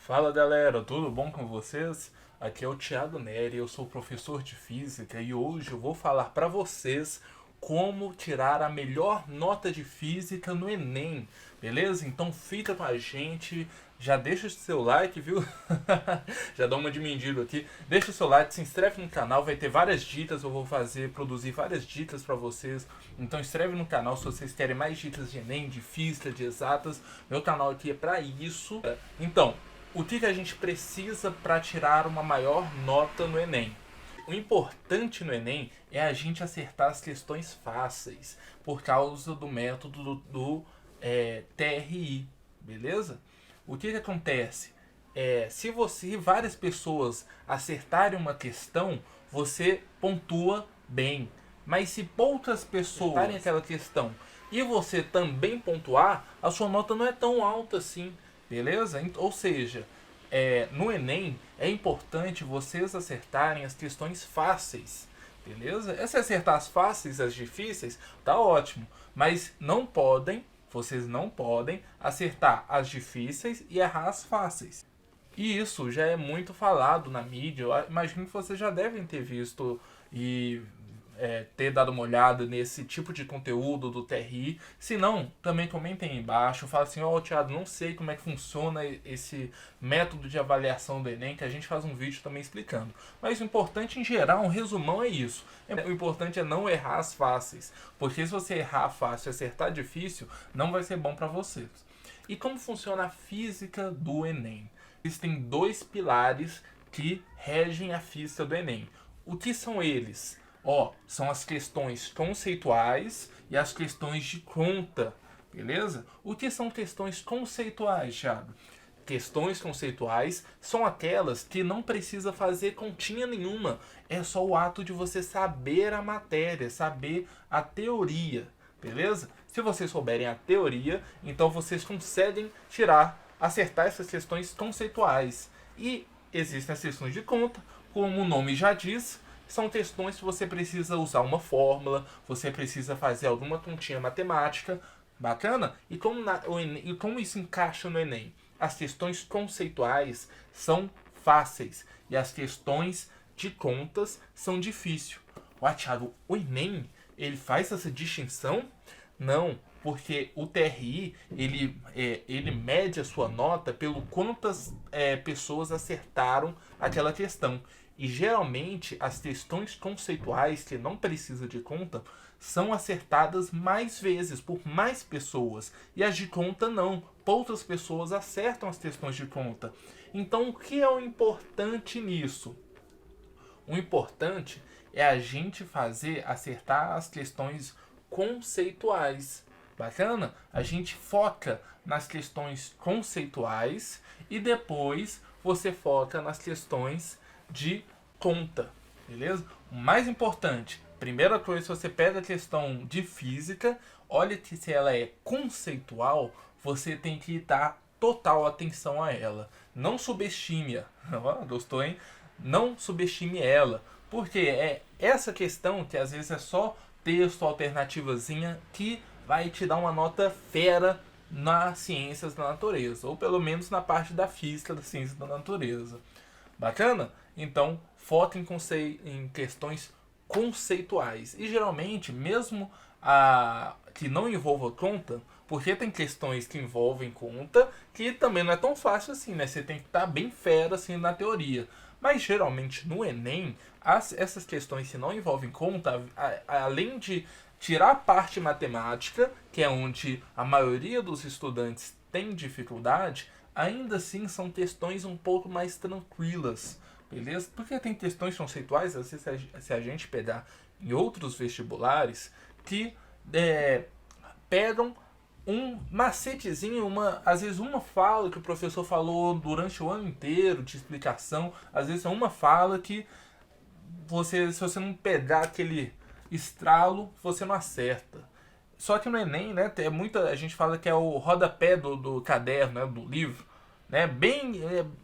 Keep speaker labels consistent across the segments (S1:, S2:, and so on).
S1: Fala galera, tudo bom com vocês? Aqui é o Thiago Neri, eu sou professor de física e hoje eu vou falar para vocês como tirar a melhor nota de física no Enem, beleza? Então fica com a gente, já deixa o seu like, viu? Já dá uma de mendigo aqui. Deixa o seu like, se inscreve no canal, vai ter várias dicas, eu vou produzir várias dicas para vocês. Então inscreve no canal se vocês querem mais dicas de Enem, de física, de exatas. Meu canal aqui é para isso. Então, o que a gente precisa para tirar uma maior nota no Enem? O importante no Enem é a gente acertar as questões fáceis, por causa do método do TRI, beleza? O que acontece? Se várias pessoas acertarem uma questão, você pontua bem. Mas se poucas pessoas acertarem aquela questão e você também pontuar, a sua nota não é tão alta assim. Beleza? Ou seja, no Enem é importante vocês acertarem as questões fáceis. Beleza? Se acertar as fáceis, as difíceis, tá ótimo. Mas vocês não podem acertar as difíceis e errar as fáceis. E isso já é muito falado na mídia. Eu imagino que vocês já devem ter visto e ter dado uma olhada nesse tipo de conteúdo do TRI. Se não, também comentem aí embaixo. Fala assim, ó, Thiago, não sei como é que funciona esse método de avaliação do Enem, que a gente faz um vídeo também explicando. Mas o importante em geral, um resumão é isso. O importante é não errar as fáceis. Porque se você errar fácil e acertar difícil, não vai ser bom para vocês. E como funciona a física do Enem? Existem dois pilares que regem a física do Enem. O que são eles? São as questões conceituais e as questões de conta, beleza? O que são questões conceituais, Thiago? Questões conceituais são aquelas que não precisa fazer continha nenhuma. É só o ato de você saber a matéria, saber a teoria, beleza? Se vocês souberem a teoria, então vocês conseguem acertar essas questões conceituais. E existem as questões de conta, como o nome já diz, são questões que você precisa usar uma fórmula, você precisa fazer alguma continha matemática, bacana? E como isso encaixa no Enem? As questões conceituais são fáceis e as questões de contas são difíceis. Thiago, o Enem, ele faz essa distinção? Não, porque o TRI, ele mede a sua nota pelo quantas pessoas acertaram aquela questão. E geralmente as questões conceituais que não precisa de conta são acertadas mais vezes por mais pessoas. E as de conta não. Poucas pessoas acertam as questões de conta. Então o que é o importante nisso? O importante é a gente acertar as questões conceituais. Bacana? A gente foca nas questões conceituais e depois você foca nas questões de conta, beleza? O mais importante, primeira coisa, se você pega a questão de física, olha que se ela é conceitual, você tem que dar total atenção a ela. Não subestime-a. Gostou, hein? Não subestime ela. Porque é essa questão que às vezes é só texto, alternativazinha, que vai te dar uma nota fera nas ciências da natureza. Ou pelo menos na parte da física das ciências da natureza. Bacana? Então, foca em questões conceituais. E geralmente, mesmo que não envolva conta, porque tem questões que envolvem conta, que também não é tão fácil assim, né? Você tem que estar bem fera assim na teoria. Mas geralmente no Enem, essas questões que não envolvem conta, além de tirar a parte matemática, que é onde a maioria dos estudantes tem dificuldade, ainda assim são questões um pouco mais tranquilas, beleza? Porque tem questões conceituais, às vezes se a gente pegar em outros vestibulares, que pegam um macetezinho, às vezes uma fala que o professor falou durante o ano inteiro de explicação, às vezes é uma fala que se você não pegar aquele estralo, você não acerta. Só que no Enem, né, a gente fala que é o rodapé do caderno, né, do livro, né,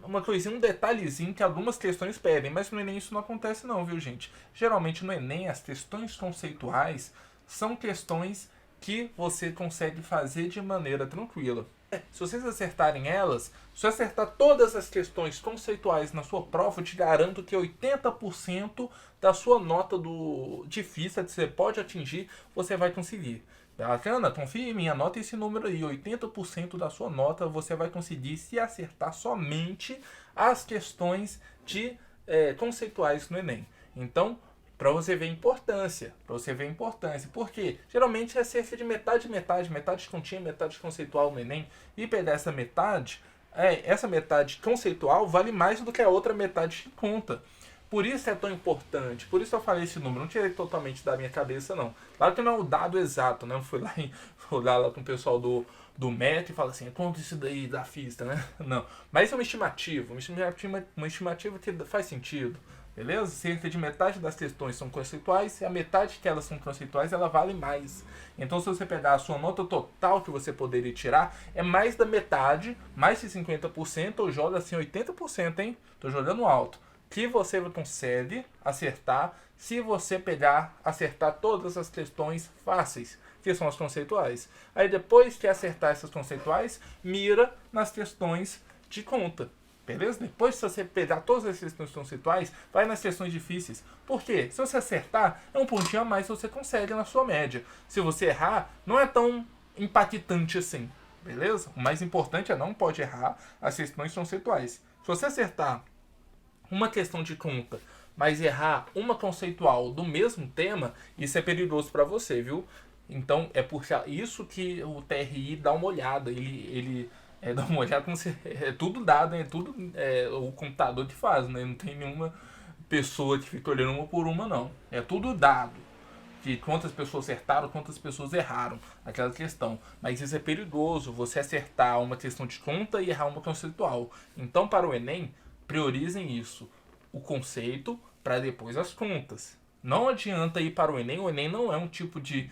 S1: uma coisinha, um detalhezinho que algumas questões pedem, mas no Enem isso não acontece não, viu, gente? Geralmente no Enem as questões conceituais são questões que você consegue fazer de maneira tranquila. Se vocês acertarem elas, se você acertar todas as questões conceituais na sua prova, eu te garanto que 80% da sua nota de física que você pode atingir, você vai conseguir. Bacana? Confia em mim, anota esse número aí. 80% da sua nota você vai conseguir se acertar somente as questões conceituais no Enem. Então, para você ver a importância. Porque geralmente é cerca de metade de continha, metade conceitual no Enem. E pegar essa metade conceitual vale mais do que a outra metade de conta. Por isso é tão importante. Por isso eu falei esse número. Não tirei totalmente da minha cabeça, não. Claro que não é o dado exato, né? Eu fui lá com o pessoal do MEC e falo assim, quanto isso daí da física, né? Não. Mas é uma estimativa. Uma estimativa que faz sentido. Beleza? Cerca de metade das questões são conceituais e a metade que elas são conceituais, ela vale mais. Então, se você pegar a sua nota total que você poderia tirar, é mais da metade, mais de 50%, ou joga assim 80%, hein? Tô jogando alto. Que você consegue acertar se você acertar todas as questões fáceis, que são as conceituais. Aí, depois que acertar essas conceituais, mira nas questões de conta. Beleza? Depois, se você pegar todas as questões conceituais, vai nas questões difíceis. Por quê? Se você acertar, é um pontinho a mais que você consegue na sua média. Se você errar, não é tão impactante assim. Beleza? O mais importante é não pode errar as questões conceituais. Se você acertar uma questão de conta, mas errar uma conceitual do mesmo tema, isso é perigoso para você, viu? Então, é por isso que o TRI dá uma olhada. Ele dá uma olhada como se é tudo dado, é tudo o computador que faz, né? Não tem nenhuma pessoa que fica olhando uma por uma, não. É tudo dado. De quantas pessoas acertaram, quantas pessoas erraram aquela questão. Mas isso é perigoso, você acertar uma questão de conta e errar uma conceitual. Então, para o Enem, priorizem isso. O conceito para depois as contas. Não adianta ir para o Enem. O Enem não é um tipo de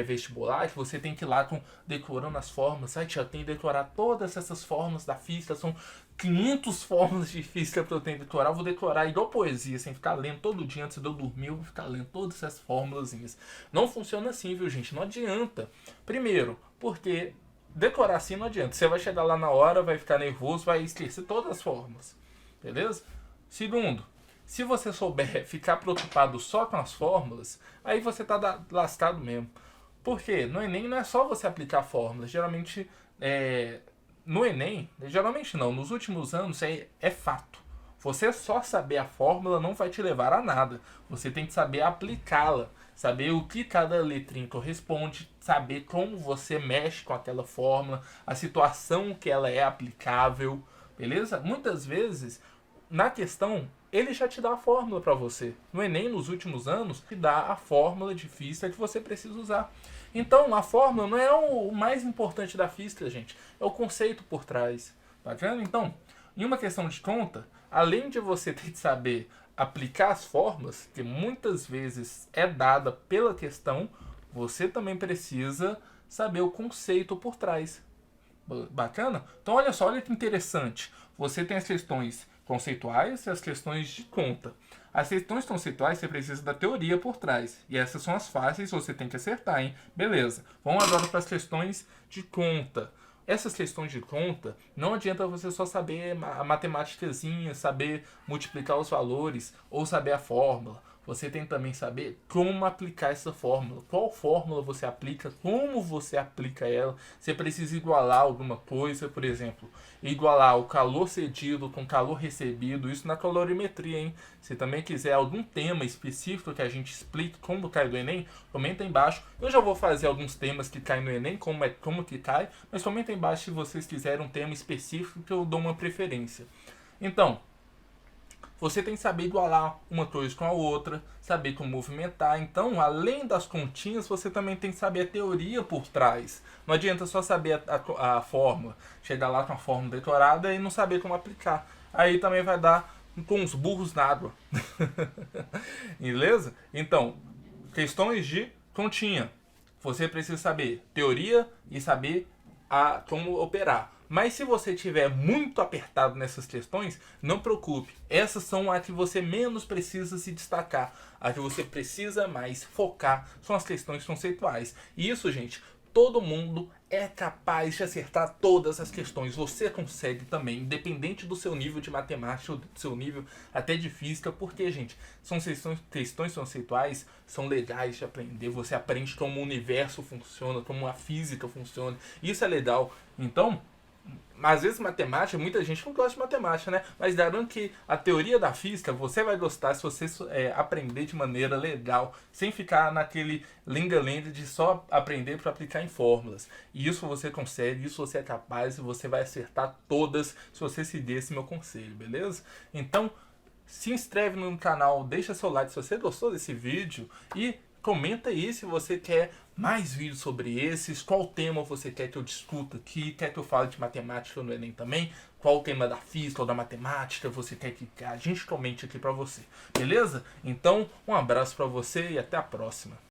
S1: vestibular que você tem que ir lá decorando as fórmulas. Ai, tia, eu tenho que decorar todas essas fórmulas da física. São 500 fórmulas de física que eu tenho que decorar. Eu vou decorar igual poesia, sem ficar lendo todo dia antes de eu dormir. Eu vou ficar lendo todas essas fórmulazinhas. Não funciona assim, viu, gente? Não adianta. Primeiro, porque decorar assim não adianta. Você vai chegar lá na hora, vai ficar nervoso, vai esquecer todas as fórmulas. Beleza? Segundo, se você souber ficar preocupado só com as fórmulas, aí você tá lascado mesmo. Por quê? No Enem não é só você aplicar fórmulas. Geralmente, no Enem, geralmente não, nos últimos anos é fato. Você só saber a fórmula não vai te levar a nada. Você tem que saber aplicá-la. Saber o que cada letrinha corresponde. Saber como você mexe com aquela fórmula. A situação que ela é aplicável. Beleza? Muitas vezes, na questão, ele já te dá a fórmula para você. No Enem, nos últimos anos, te dá a fórmula de física que você precisa usar. Então, a fórmula não é o mais importante da física, gente. É o conceito por trás. Tá vendo? Então, em uma questão de conta, além de você ter que saber aplicar as fórmulas, que muitas vezes é dada pela questão, você também precisa saber o conceito por trás. Bacana? Então, olha só, olha que interessante. Você tem as questões conceituais e as questões de conta. As questões conceituais você precisa da teoria por trás. E essas são as fáceis, você tem que acertar, hein? Beleza. Vamos agora para as questões de conta. Essas questões de conta, não adianta você só saber a matemáticazinha, saber multiplicar os valores ou saber a fórmula. Você tem que também saber como aplicar essa fórmula. Qual fórmula você aplica, como você aplica ela. Você precisa igualar alguma coisa, por exemplo, igualar o calor cedido com calor recebido, isso na calorimetria, hein? Se também quiser algum tema específico que a gente explique como cai do Enem, comenta aí embaixo. Eu já vou fazer alguns temas que caem no Enem, como que cai, mas comenta aí embaixo se vocês quiserem um tema específico que eu dou uma preferência. Então, você tem que saber igualar uma coisa com a outra, saber como movimentar. Então, além das continhas, você também tem que saber a teoria por trás. Não adianta só saber a fórmula, chegar lá com a fórmula decorada e não saber como aplicar. Aí também vai dar com os burros na água. Beleza? Então, questões de continha. Você precisa saber teoria e saber como operar. Mas se você estiver muito apertado nessas questões, não preocupe. Essas são as que você menos precisa se destacar. As que você precisa mais focar são as questões conceituais. E isso, gente, Todo mundo é capaz de acertar todas as questões. Você consegue também, independente do seu nível de matemática ou do seu nível até de física, porque, gente, são questões conceituais, são legais de aprender. Você aprende como o universo funciona, como a física funciona. Isso é legal. Então, às vezes matemática, muita gente não gosta de matemática, né? Mas garanto que a teoria da física você vai gostar se você aprender de maneira legal, sem ficar naquele lenga-lenga de só aprender para aplicar em fórmulas. E isso você consegue, isso você é capaz e você vai acertar todas se você seguir esse meu conselho, beleza? Então, se inscreve no canal, deixa seu like se você gostou desse vídeo e comenta aí se você quer mais vídeos sobre esses, qual tema você quer que eu discuta aqui, quer que eu fale de matemática no Enem também, qual o tema da física ou da matemática você quer que a gente comente aqui pra você, beleza? Então, um abraço pra você e até a próxima.